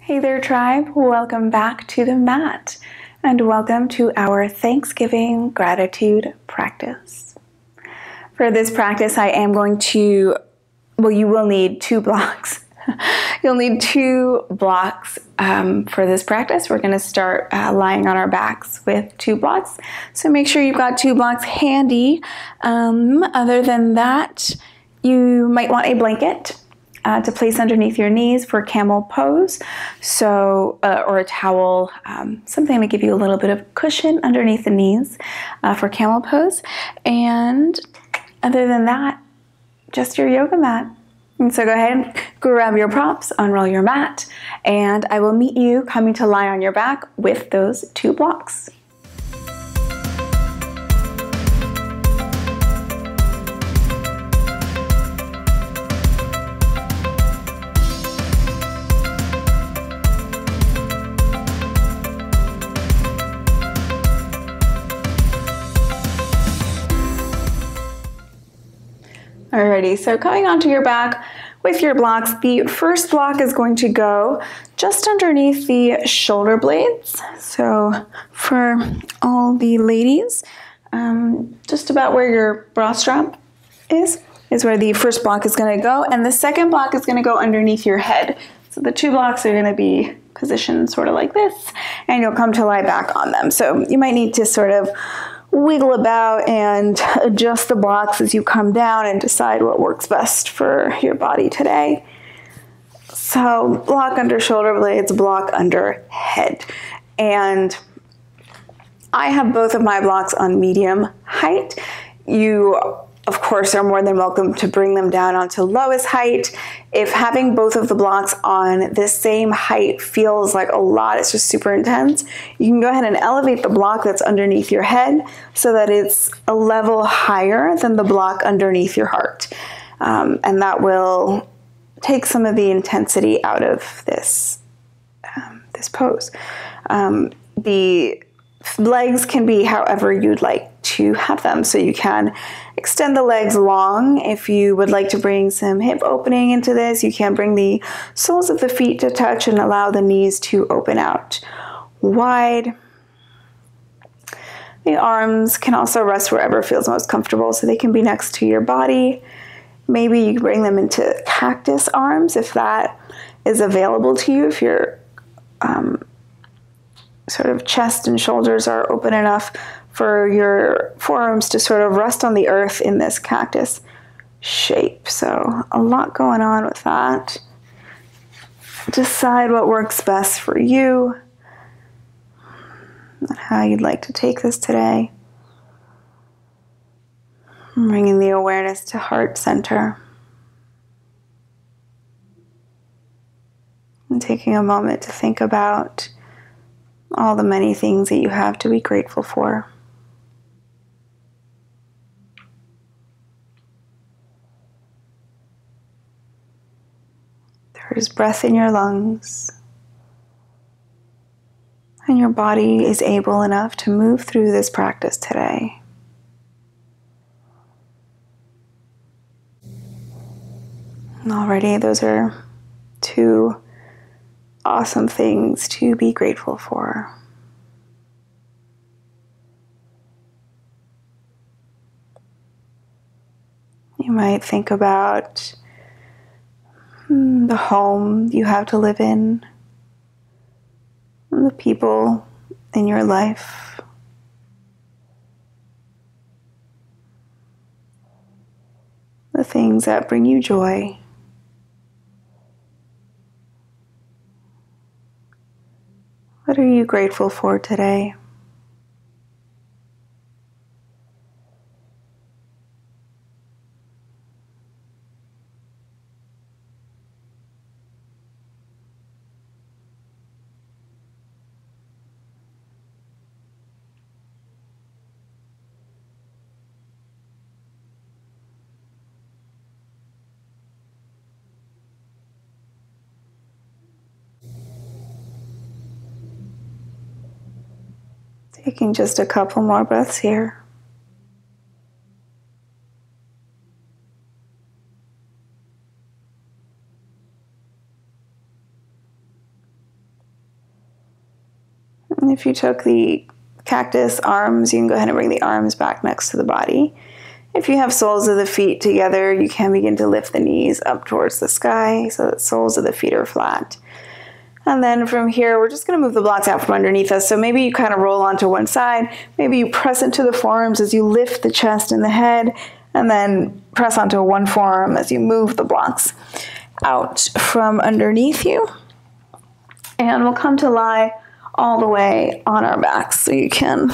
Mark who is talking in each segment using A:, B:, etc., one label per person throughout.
A: Hey there, tribe. Welcome back to the mat and welcome to our Thanksgiving gratitude practice. For this practice, I am going to, you will need 2 blocks. You'll need 2 blocks for this practice. We're going to start lying on our backs with 2 blocks. So make sure you've got 2 blocks handy. Other than that, you might want a blanket to place underneath your knees for camel pose, or a towel, something to give you a little bit of cushion underneath the knees for camel pose. And other than that, just your yoga mat. And so go ahead and grab your props, unroll your mat, and I will meet you coming to lie on your back with those 2 blocks. Alrighty, so coming onto your back with your blocks, the first block is going to go just underneath the shoulder blades. So for all the ladies, just about where your bra strap is where the first block is going to go, and the second block is going to go underneath your head. So the 2 blocks are going to be positioned sort of like this, and you'll come to lie back on them. So you might need to sort of wiggle about and adjust the blocks as you come down and decide what works best for your body today. So block under shoulder blades, block under head. And I have both of my blocks on medium height. You, of course, are more than welcome to bring them down onto lowest height. If having both of the blocks on the same height feels like a lot, it's just super intense, you can go ahead and elevate the block that's underneath your head so that it's a level higher than the block underneath your heart. And that will take some of the intensity out of this, this pose. The legs can be however you'd like to have them. So you can extend the legs long. If you would like to bring some hip opening into this, you can bring the soles of the feet to touch and allow the knees to open out wide. The arms can also rest wherever feels most comfortable, so they can be next to your body. Maybe you can bring them into cactus arms if that is available to you, if your sort of chest and shoulders are open enough for your forearms to sort of rest on the earth in this cactus shape. So a lot going on with that. Decide what works best for you and how you'd like to take this today. Bringing the awareness to heart center. And taking a moment to think about all the many things that you have to be grateful for. There is breath in your lungs, and your body is able enough to move through this practice today. And already those are 2 awesome things to be grateful for. You might think about the home you have to live in, and the people in your life. The things that bring you joy. What are you grateful for today? Taking just a couple more breaths here. if you took the cactus arms, you can go ahead and bring the arms back next to the body. If you have soles of the feet together, you can begin to lift the knees up towards the sky so that soles of the feet are flat. And then from here, we're just going to move the blocks out from underneath us. So maybe you kind of roll onto one side. Maybe you press into the forearms as you lift the chest and the head, and then press onto one forearm as you move the blocks out from underneath you. And we'll come to lie all the way on our backs. So you can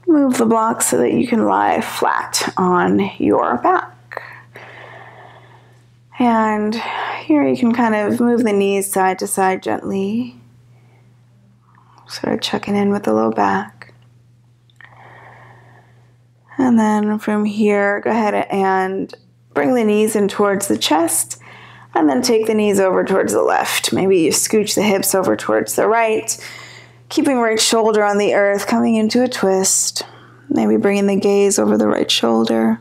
A: move the blocks so that you can lie flat on your back. And here you can kind of move the knees side to side gently. Sort of checking in with the low back. And then from here, go ahead and bring the knees in towards the chest. And then take the knees over towards the left. Maybe you scooch the hips over towards the right. Keeping right shoulder on the earth, coming into a twist. Maybe bringing the gaze over the right shoulder.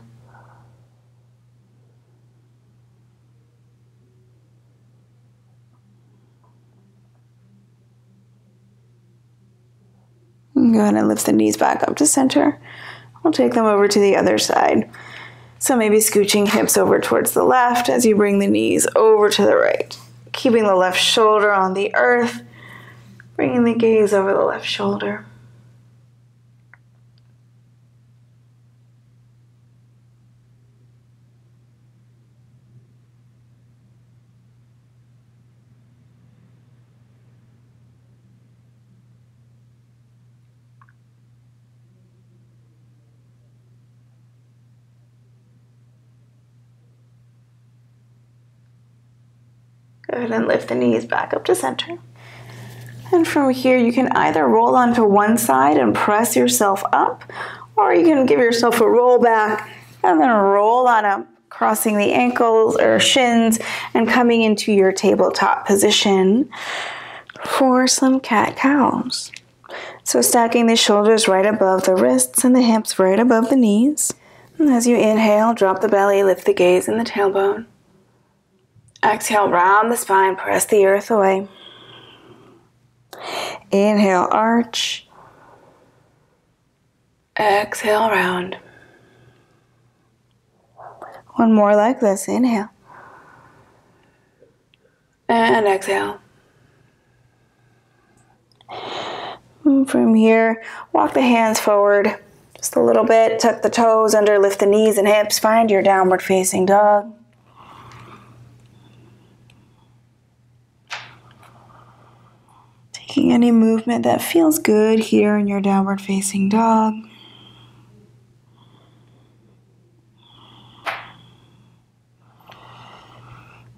A: Go ahead and lift the knees back up to center. We'll take them over to the other side. So maybe scooching hips over towards the left as you bring the knees over to the right. Keeping the left shoulder on the earth, bringing the gaze over the left shoulder. Go ahead and lift the knees back up to center. And from here, you can either roll onto one side and press yourself up, or you can give yourself a roll back and then roll on up, crossing the ankles or shins and coming into your tabletop position for some cat-cows. So stacking the shoulders right above the wrists and the hips right above the knees. And as you inhale, drop the belly, lift the gaze in the tailbone. Exhale, round the spine, press the earth away. Inhale, arch. Exhale, round. One more like this. Inhale. And exhale. And from here, walk the hands forward just a little bit. Tuck the toes under, lift the knees and hips. Find your downward facing dog. Taking any movement that feels good here in your downward facing dog.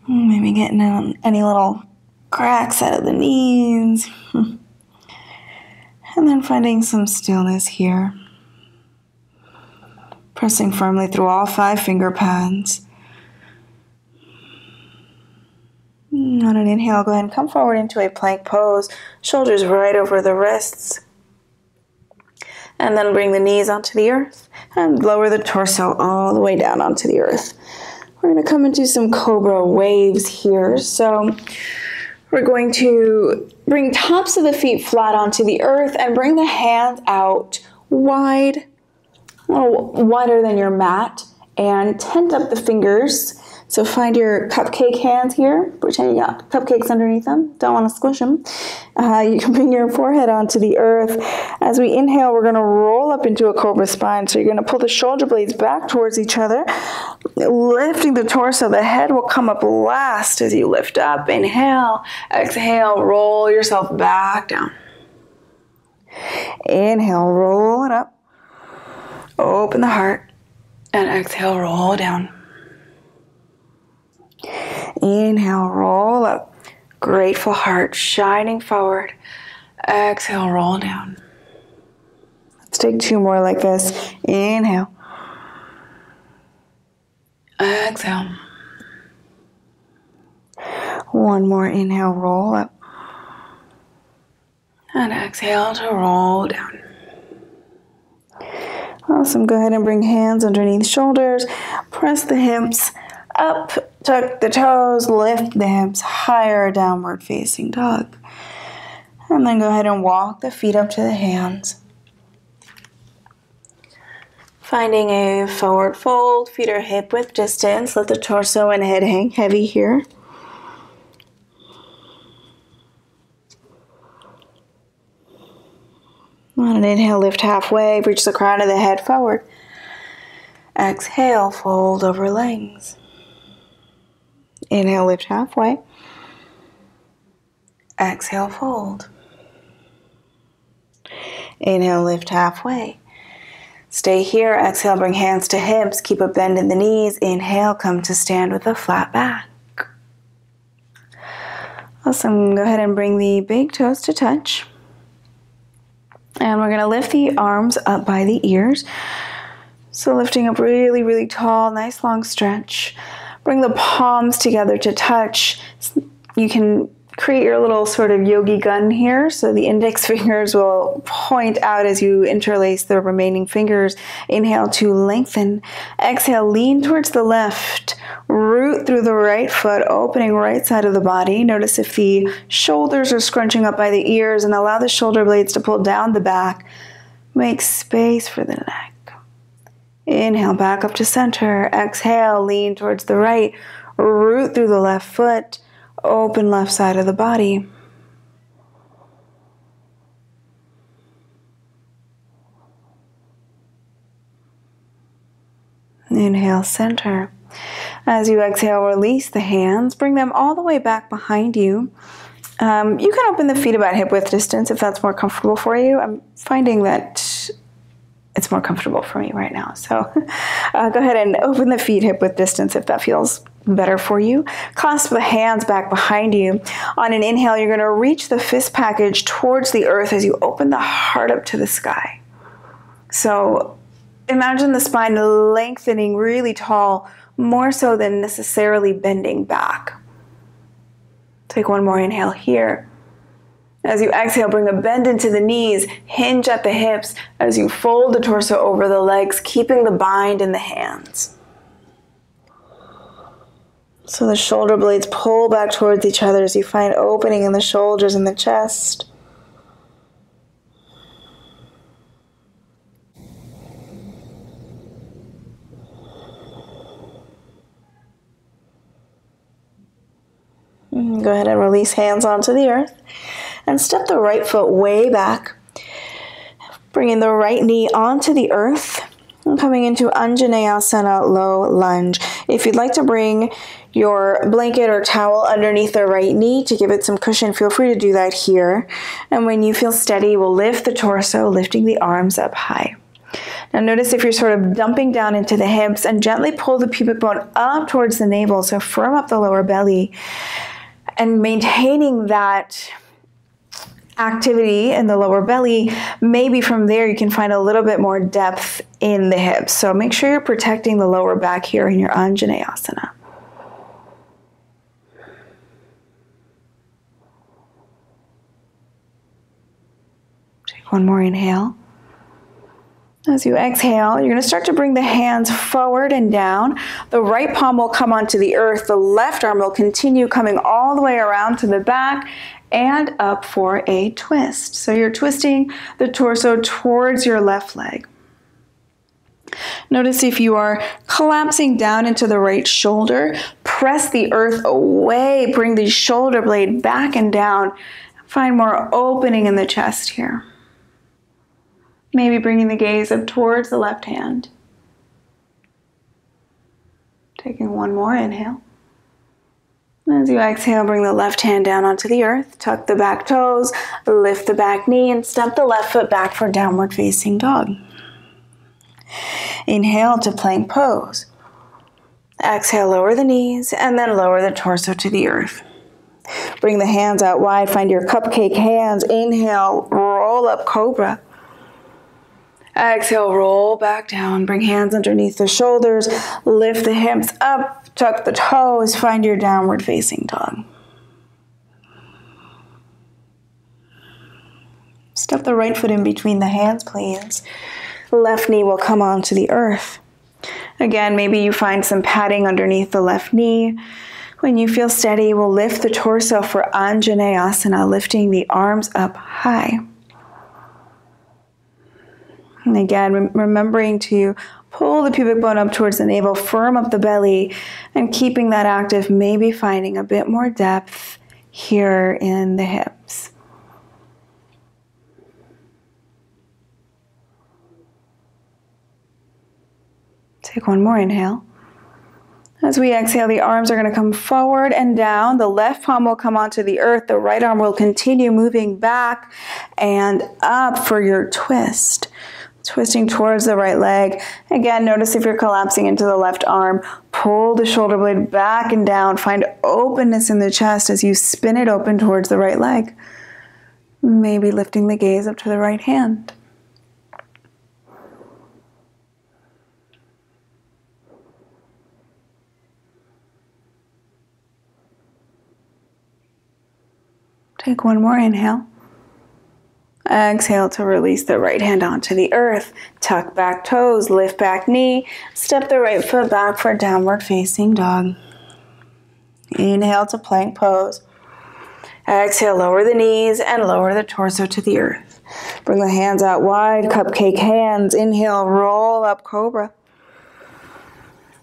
A: Maybe getting any little cracks out of the knees. And then finding some stillness here. Pressing firmly through all 5 finger pads. On an inhale, go ahead and come forward into a plank pose. Shoulders right over the wrists. And then bring the knees onto the earth. And lower the torso all the way down onto the earth. We're going to come into some cobra waves here. So we're going to bring tops of the feet flat onto the earth and bring the hands out wide, a little wider than your mat. And tent up the fingers. So find your cupcake hands here. Pretend you got cupcakes underneath them. Don't want to squish them. You can bring your forehead onto the earth. As we inhale, we're going to roll up into a cobra spine. So you're going to pull the shoulder blades back towards each other. Lifting the torso. The head will come up last as you lift up. Inhale. Exhale. Roll yourself back down. Inhale. Roll it up. Open the heart. And exhale. Roll down. Inhale, roll up. Grateful heart shining forward. Exhale, roll down. Let's take 2 more like this. Inhale. Exhale. 1 more inhale, roll up. And exhale to roll down. Awesome. Go ahead and bring hands underneath shoulders. Press the hips up, tuck the toes, lift the hips higher, downward facing dog. And then go ahead and walk the feet up to the hands. Finding a forward fold, feet are hip width distance. Let the torso and head hang heavy here. On an inhale, lift halfway, reach the crown of the head forward. Exhale, fold over legs. Inhale, lift halfway. Exhale, fold. Inhale, lift halfway. Stay here. Exhale, bring hands to hips. Keep a bend in the knees. Inhale, come to stand with a flat back. Awesome. Go ahead and bring the big toes to touch. And we're going to lift the arms up by the ears. So lifting up really, really tall, nice long stretch. Bring the palms together to touch. You can create your little sort of yogi gun here. So the index fingers will point out as you interlace the remaining fingers. Inhale to lengthen. Exhale, lean towards the left. Root through the right foot, opening right side of the body. Notice if the shoulders are scrunching up by the ears, and allow the shoulder blades to pull down the back. Make space for the neck. Inhale, back up to center. Exhale, lean towards the right. Root through the left foot. Open left side of the body. Inhale, center. As you exhale, release the hands. Bring them all the way back behind you. You can open the feet about hip width distance if that's more comfortable for you. I'm finding that it's more comfortable for me right now. So go ahead and open the feet hip width distance if that feels better for you. Clasp the hands back behind you. On an inhale, you're going to reach the fist package towards the earth as you open the heart up to the sky. So imagine the spine lengthening really tall, more so than necessarily bending back. Take one more inhale here. As you exhale, bring a bend into the knees, hinge at the hips as you fold the torso over the legs, keeping the bind in the hands. So the shoulder blades pull back towards each other as you find opening in the shoulders and the chest. Go ahead and release hands onto the earth. And step the right foot way back. Bringing the right knee onto the earth. And coming into Anjaneyasana, low lunge. If you'd like to bring your blanket or towel underneath the right knee to give it some cushion, feel free to do that here. And when you feel steady, we'll lift the torso, lifting the arms up high. Now notice if you're sort of dumping down into the hips and gently pull the pubic bone up towards the navel, so firm up the lower belly. And maintaining that activity in the lower belly, maybe from there you can find a little bit more depth in the hips. So make sure you're protecting the lower back here in your Anjaneyasana. Take one more inhale. As you exhale, you're going to start to bring the hands forward and down. The right palm will come onto the earth. The left arm will continue coming all the way around to the back and up for a twist. So you're twisting the torso towards your left leg. Notice if you are collapsing down into the right shoulder, press the earth away, bring the shoulder blade back and down. Find more opening in the chest here. Maybe bringing the gaze up towards the left hand. Taking one more inhale. As you exhale, bring the left hand down onto the earth. Tuck the back toes, lift the back knee, and step the left foot back for downward facing dog. Inhale to plank pose. Exhale, lower the knees, and then lower the torso to the earth. Bring the hands out wide. Find your cupcake hands. Inhale, roll up cobra. Exhale, roll back down. Bring hands underneath the shoulders. Lift the hips up. Tuck the toes. Find your downward facing dog. Step the right foot in between the hands, please. Left knee will come onto the earth. Again, maybe you find some padding underneath the left knee. When you feel steady, we'll lift the torso for Anjaneyasana, lifting the arms up high. And again, remembering to pull the pubic bone up towards the navel, firm up the belly, and keeping that active, maybe finding a bit more depth here in the hips. Take one more inhale. As we exhale, the arms are going to come forward and down. The left palm will come onto the earth. The right arm will continue moving back and up for your twist. Twisting towards the right leg. Again, notice if you're collapsing into the left arm. Pull the shoulder blade back and down. Find openness in the chest as you spin it open towards the right leg. Maybe lifting the gaze up to the right hand. Take one more inhale. Exhale to release the right hand onto the earth. Tuck back toes, lift back knee. Step the right foot back for downward facing dog. Inhale to plank pose. Exhale, lower the knees and lower the torso to the earth. Bring the hands out wide, cupcake hands. Inhale, roll up cobra.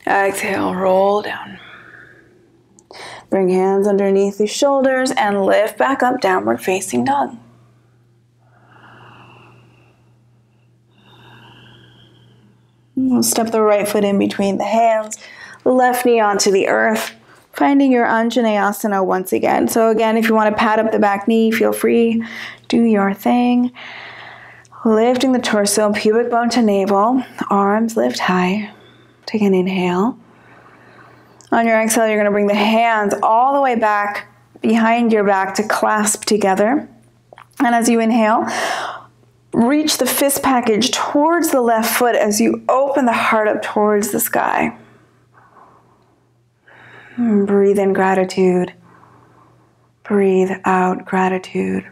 A: Exhale, roll down. Bring hands underneath the shoulders and lift back up, downward facing dog. We'll step the right foot in between the hands, left knee onto the earth, finding your Anjaneyasana once again. So again, if you want to pat up the back knee, feel free, do your thing. Lifting the torso, pubic bone to navel, arms lift high. Take an inhale. On your exhale, you're going to bring the hands all the way back behind your back to clasp together. And as you inhale, reach the fist package towards the left foot as you open the heart up towards the sky. Breathe in gratitude. Breathe out gratitude.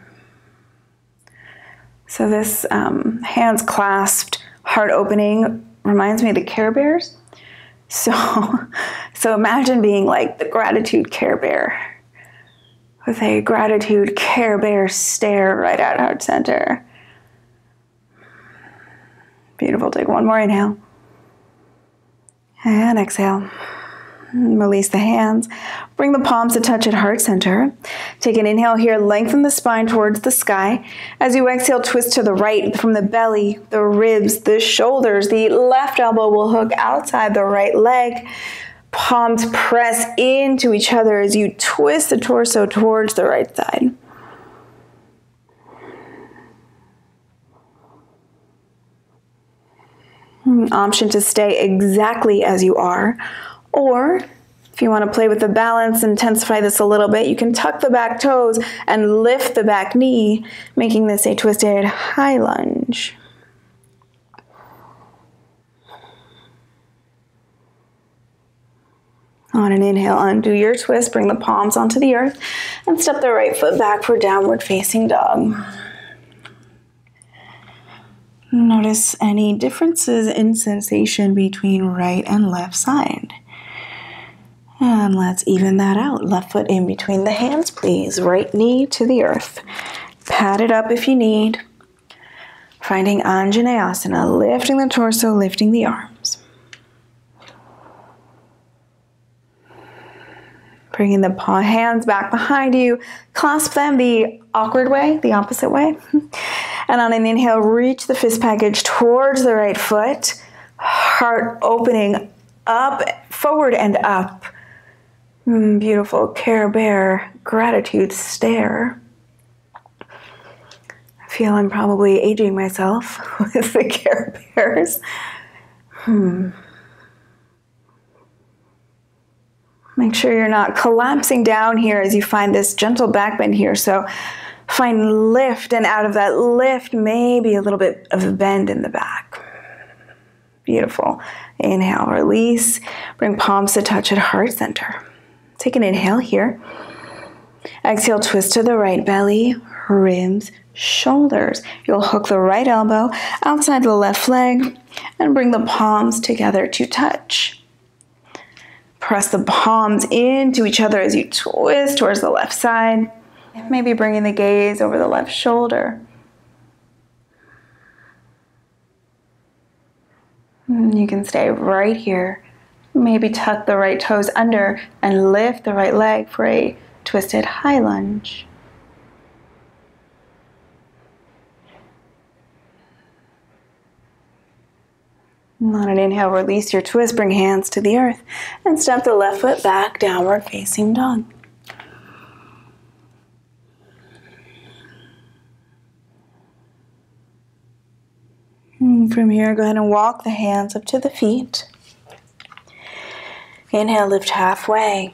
A: So this hands clasped, heart opening reminds me of the Care Bears. So imagine being like the gratitude Care Bear with a gratitude Care Bear stare right at heart center. Beautiful. Take one more inhale. And exhale. Release the hands. Bring the palms to touch at heart center. Take an inhale here. Lengthen the spine towards the sky. As you exhale, twist to the right from the belly, the ribs, the shoulders. The left elbow will hook outside the right leg. Palms press into each other as you twist the torso towards the right side. Option to stay exactly as you are. Or if you want to play with the balance and intensify this a little bit, you can tuck the back toes and lift the back knee, making this a twisted high lunge. On an inhale, undo your twist, bring the palms onto the earth, and step the right foot back for downward facing dog. Notice any differences in sensation between right and left side. And let's even that out. Left foot in between the hands, please. Right knee to the earth. Pat it up if you need. Finding Anjaneyasana, lifting the torso, lifting the arms. Bringing the hands back behind you. Clasp them the awkward way, the opposite way. And on an inhale, reach the fist package towards the right foot. Heart opening up, forward and up. Beautiful Care Bear gratitude stare. I feel I'm probably aging myself with the Care Bears. Make sure you're not collapsing down here as you find this gentle back bend here. So find lift, and out of that lift, maybe a little bit of a bend in the back. Beautiful. Inhale, release. Bring palms to touch at heart center. Take an inhale here. Exhale, twist to the right belly, ribs, shoulders. You'll hook the right elbow outside the left leg and bring the palms together to touch. Press the palms into each other as you twist towards the left side. Maybe bringing the gaze over the left shoulder. You can stay right here. Maybe tuck the right toes under and lift the right leg for a twisted high lunge. And on an inhale, release your twist, bring hands to the earth, and step the left foot back, downward facing dog. And from here, go ahead and walk the hands up to the feet. Inhale, lift halfway,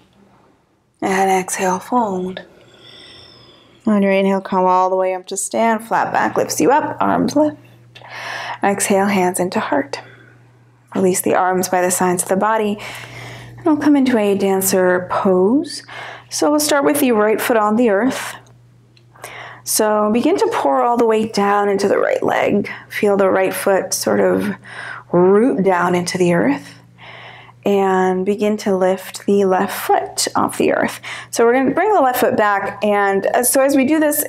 A: and exhale, fold. On your inhale, come all the way up to stand, flat back lifts you up, arms lift. Exhale, hands into heart. Release the arms by the sides of the body, and we'll come into a dancer pose. So we'll start with the right foot on the earth. So begin to pour all the way down into the right leg. Feel the right foot sort of root down into the earth, and begin to lift the left foot off the earth. So we're going to bring the left foot back, and so as we do this,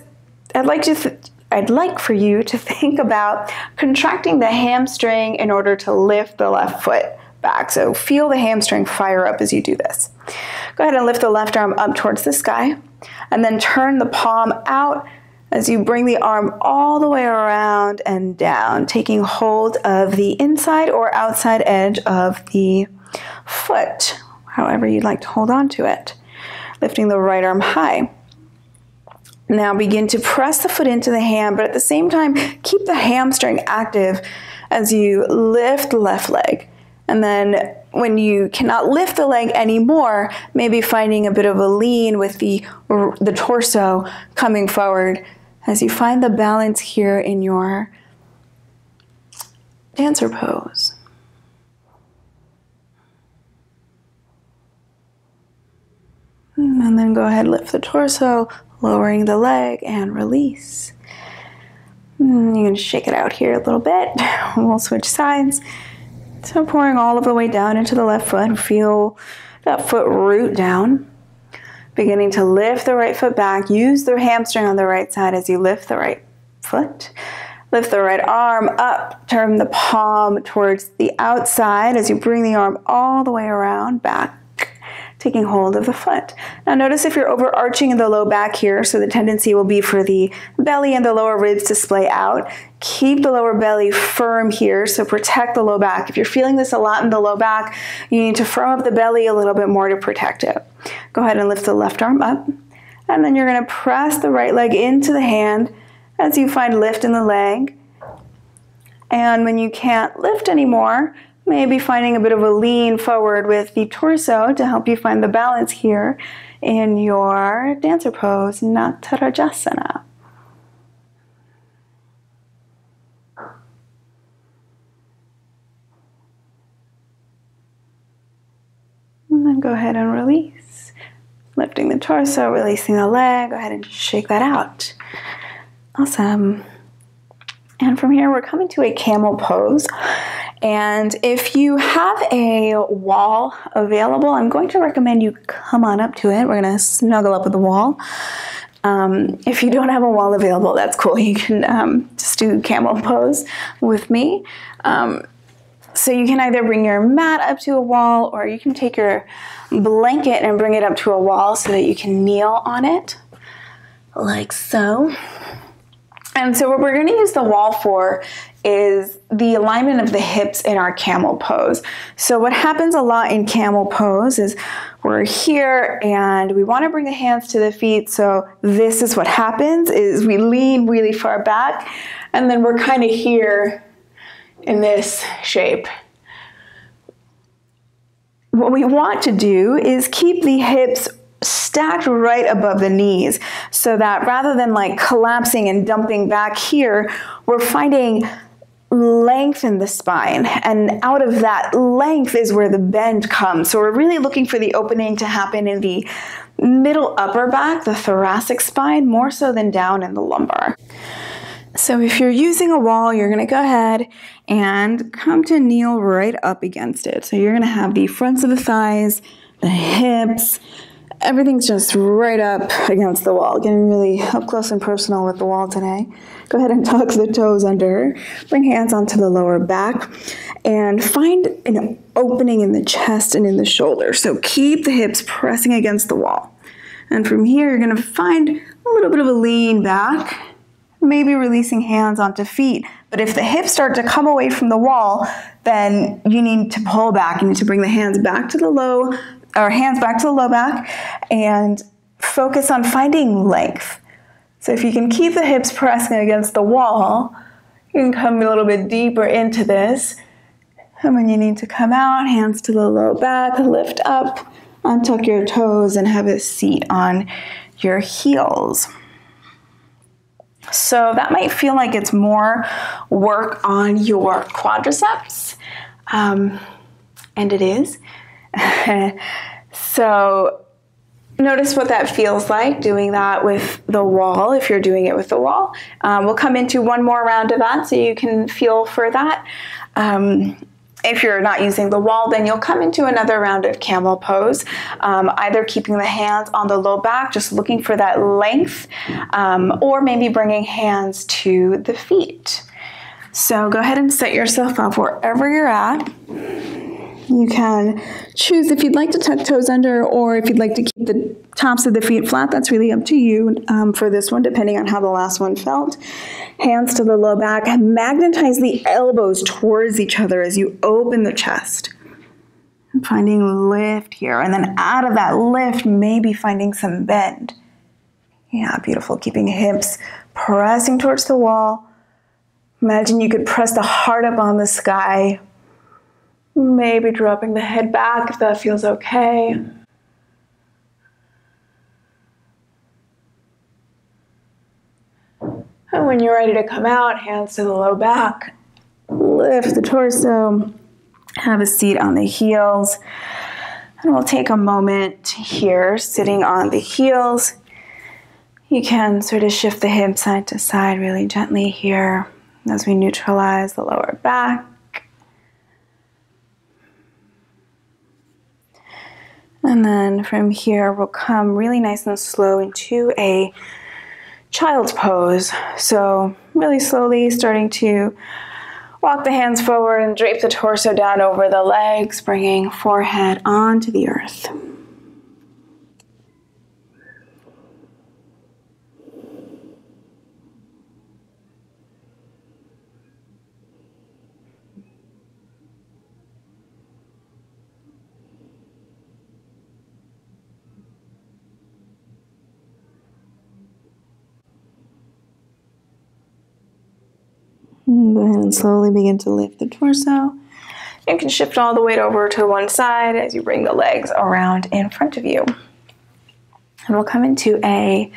A: I'd like for you to think about contracting the hamstring in order to lift the left foot back. So feel the hamstring fire up as you do this. Go ahead and lift the left arm up towards the sky, and then turn the palm out as you bring the arm all the way around and down, taking hold of the inside or outside edge of the foot, however you'd like to hold on to it. Lifting the right arm high. Now begin to press the foot into the hand, but at the same time, keep the hamstring active as you lift the left leg. And then when you cannot lift the leg anymore, maybe finding a bit of a lean with the torso coming forward as you find the balance here in your dancer pose. And then go ahead, lift the torso, lowering the leg, and release. You can shake it out here a little bit. We'll switch sides. So pouring all of the way down into the left foot. Feel that foot root down. Beginning to lift the right foot back. Use the hamstring on the right side as you lift the right foot. Lift the right arm up. Turn the palm towards the outside as you bring the arm all the way around, back, taking hold of the foot. Now notice if you're overarching in the low back here, so the tendency will be for the belly and the lower ribs to splay out. Keep the lower belly firm here, so protect the low back. If you're feeling this a lot in the low back, you need to firm up the belly a little bit more to protect it. Go ahead and lift the left arm up, and then you're going to press the right leg into the hand as you find lift in the leg. And when you can't lift anymore, maybe finding a bit of a lean forward with the torso to help you find the balance here in your dancer pose, Natarajasana. And then go ahead and release. Lifting the torso, releasing the leg. Go ahead and shake that out. Awesome. And from here, we're coming to a camel pose. And if you have a wall available, I'm going to recommend you come on up to it. We're going to snuggle up with the wall. If you don't have a wall available, that's cool. You can just do camel pose with me. So you can either bring your mat up to a wall, or you can take your blanket and bring it up to a wall so that you can kneel on it, like so. And so what we're going to use the wall for is the alignment of the hips in our camel pose. So what happens a lot in camel pose is we're here and we want to bring the hands to the feet. So this is what happens, is we lean really far back, and then we're kind of here in this shape. What we want to do is keep the hips stacked right above the knees, so that rather than like collapsing and dumping back here, we're finding length in the spine, and out of that length is where the bend comes. So we're really looking for the opening to happen in the middle upper back, the thoracic spine, more so than down in the lumbar. So if you're using a wall, you're going to go ahead and come to kneel right up against it. So you're going to have the fronts of the thighs the hips. Everything's just right up against the wall. Getting really up close and personal with the wall today. Go ahead and tuck the toes under. Bring hands onto the lower back and find an opening in the chest and in the shoulder. So keep the hips pressing against the wall. And from here, you're going to find a little bit of a lean back, maybe releasing hands onto feet. But if the hips start to come away from the wall, then you need to pull back. You need to bring the hands back to the low back and focus on finding length. So if you can keep the hips pressing against the wall, you can come a little bit deeper into this. And when you need to come out, hands to the low back, lift up, untuck your toes, and have a seat on your heels. So that might feel like it's more work on your quadriceps, and it is. So notice what that feels like doing that with the wall, if you're doing it with the wall. We'll come into one more round of that so you can feel for that. If you're not using the wall, then you'll come into another round of camel pose, either keeping the hands on the low back, just looking for that length, or maybe bringing hands to the feet. So go ahead and set yourself up wherever you're at. You can choose if you'd like to tuck toes under or if you'd like to keep the tops of the feet flat. That's really up to you for this one, depending on how the last one felt. Hands to the low back. Magnetize the elbows towards each other as you open the chest. And finding lift here. And then out of that lift, maybe finding some bend. Yeah, beautiful. Keeping hips pressing towards the wall. Imagine you could press the heart up on the sky. Maybe dropping the head back if that feels okay. And when you're ready to come out, hands to the low back. Lift the torso. Have a seat on the heels. And we'll take a moment here, sitting on the heels. You can sort of shift the hips side to side really gently here as we neutralize the lower back. And then from here, we'll come really nice and slow into a child's pose. So really slowly starting to walk the hands forward and drape the torso down over the legs, bringing forehead onto the earth. Go ahead and slowly begin to lift the torso. You can shift all the weight over to one side as you bring the legs around in front of you. And we'll come into a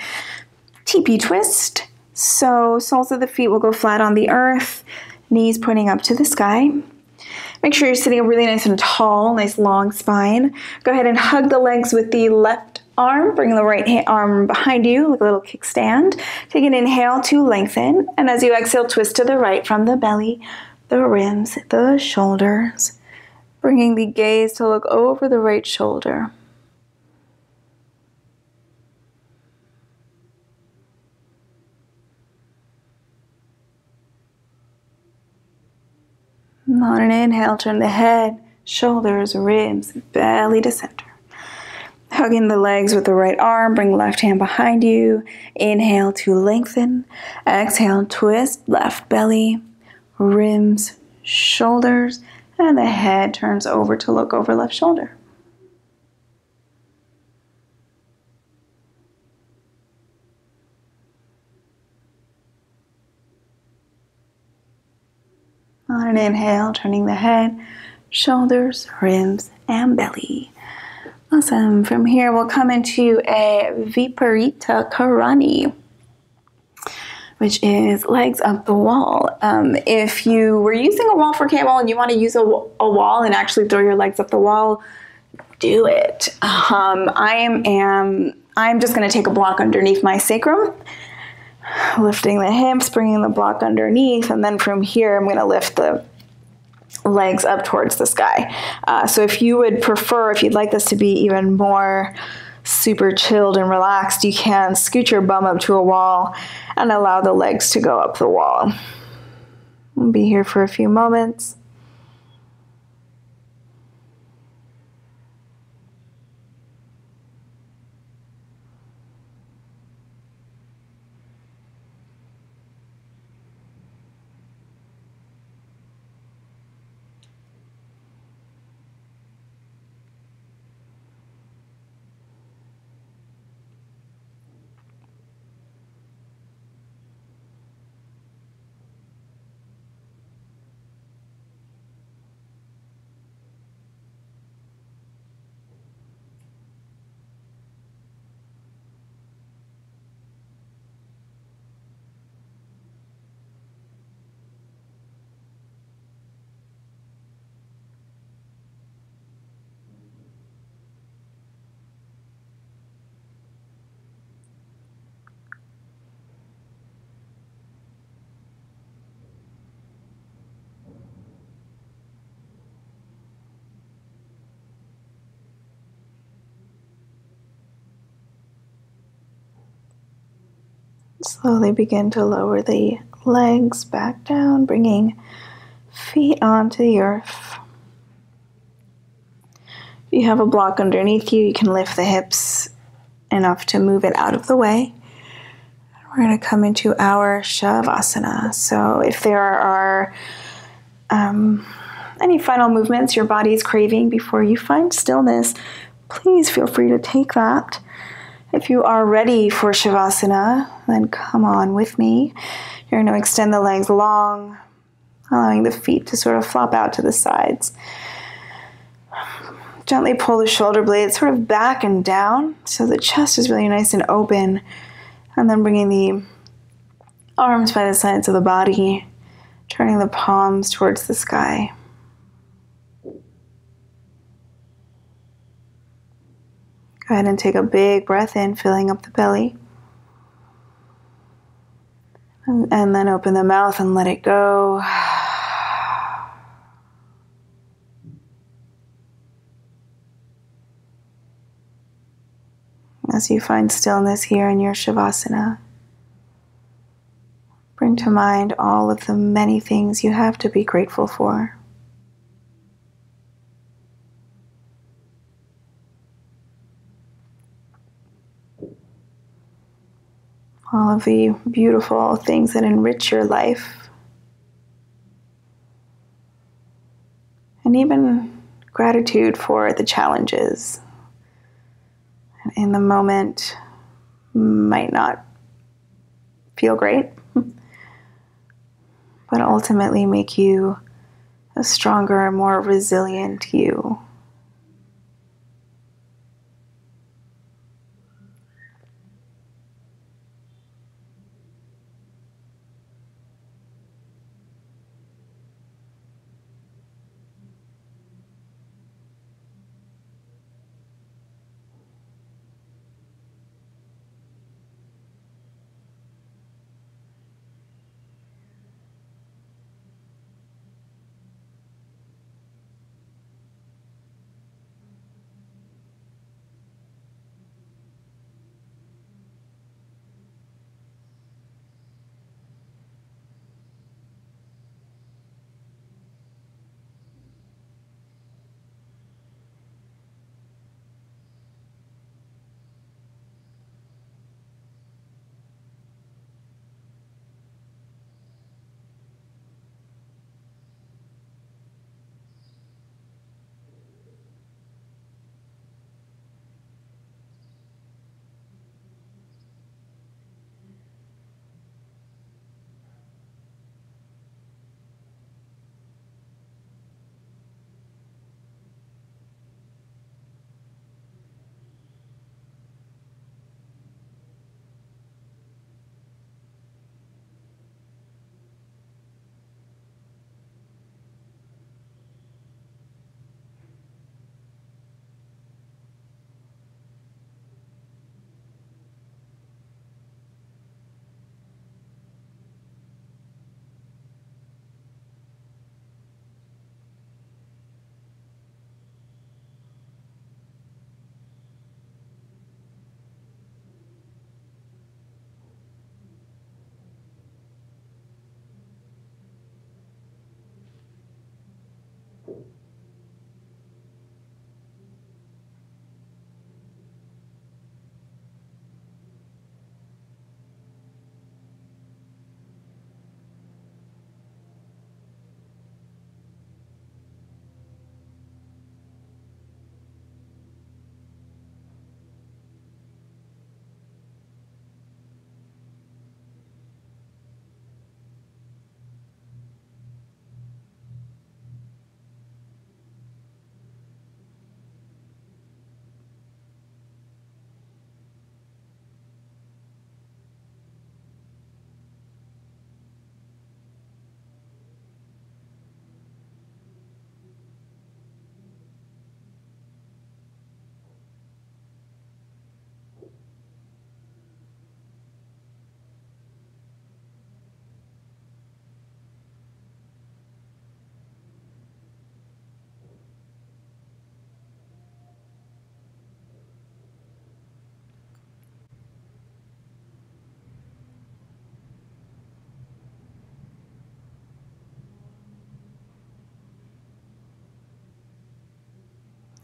A: teepee twist. So soles of the feet will go flat on the earth, knees pointing up to the sky. Make sure you're sitting up really nice and tall, nice long spine. Go ahead and hug the legs with the left arm. Bring the right arm behind you, like a little kickstand. Take an inhale to lengthen. And as you exhale, twist to the right from the belly, the ribs, the shoulders. Bringing the gaze to look over the right shoulder. On an inhale, turn the head, shoulders, ribs, belly to center. Hugging the legs with the right arm, bring left hand behind you. Inhale to lengthen. Exhale, twist, left belly, ribs, shoulders, and the head turns over to look over left shoulder. On an inhale, turning the head, shoulders, ribs, and belly. Awesome. From here, we'll come into a Viparita Karani, which is legs up the wall. If you were using a wall for camel and you want to use a wall and actually throw your legs up the wall, do it. I'm just going to take a block underneath my sacrum, lifting the hips, bringing the block underneath, and then from here, I'm going to lift the legs up towards the sky. So if you would prefer, if you'd like this to be even more super chilled and relaxed, you can scoot your bum up to a wall and allow the legs to go up the wall. We'll be here for a few moments. Slowly begin to lower the legs back down, bringing feet onto the earth. If you have a block underneath you, you can lift the hips enough to move it out of the way. We're going to come into our Shavasana. So if there are any final movements your body is craving before you find stillness, please feel free to take that. If you are ready for Shavasana, then come on with me. You're going to extend the legs long, allowing the feet to sort of flop out to the sides. Gently pull the shoulder blades sort of back and down so the chest is really nice and open. And then bringing the arms by the sides of the body, turning the palms towards the sky. Go ahead and take a big breath in, filling up the belly. And then open the mouth and let it go. As you find stillness here in your Shavasana, bring to mind all of the many things you have to be grateful for. All of the beautiful things that enrich your life. And even gratitude for the challenges. And in the moment, might not feel great, but ultimately make you a stronger, more resilient you.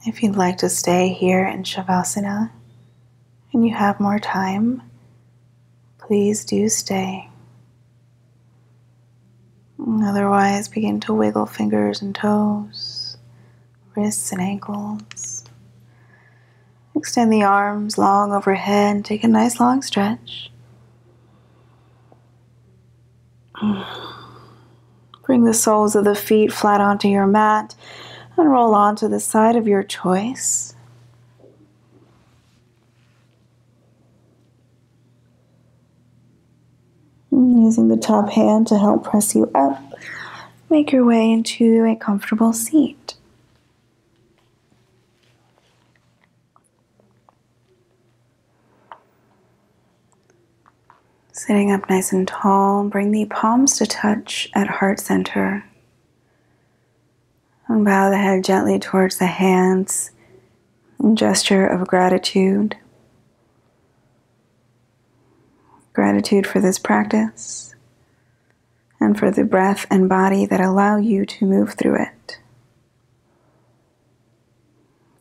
A: If you'd like to stay here in Shavasana and you have more time, please do stay. Otherwise, begin to wiggle fingers and toes, wrists and ankles. Extend the arms long overhead and take a nice long stretch. Bring the soles of the feet flat onto your mat and roll onto the side of your choice. Using the top hand to help press you up, make your way into a comfortable seat. Sitting up nice and tall, bring the palms to touch at heart center. And bow the head gently towards the hands in gesture of gratitude. Gratitude for this practice and for the breath and body that allow you to move through it.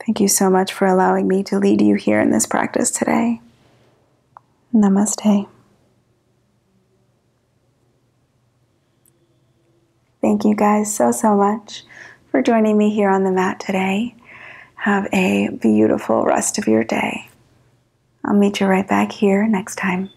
A: Thank you so much for allowing me to lead you here in this practice today. Namaste. Thank you guys so much for joining me here on the mat today. Have a beautiful rest of your day. I'll meet you right back here next time.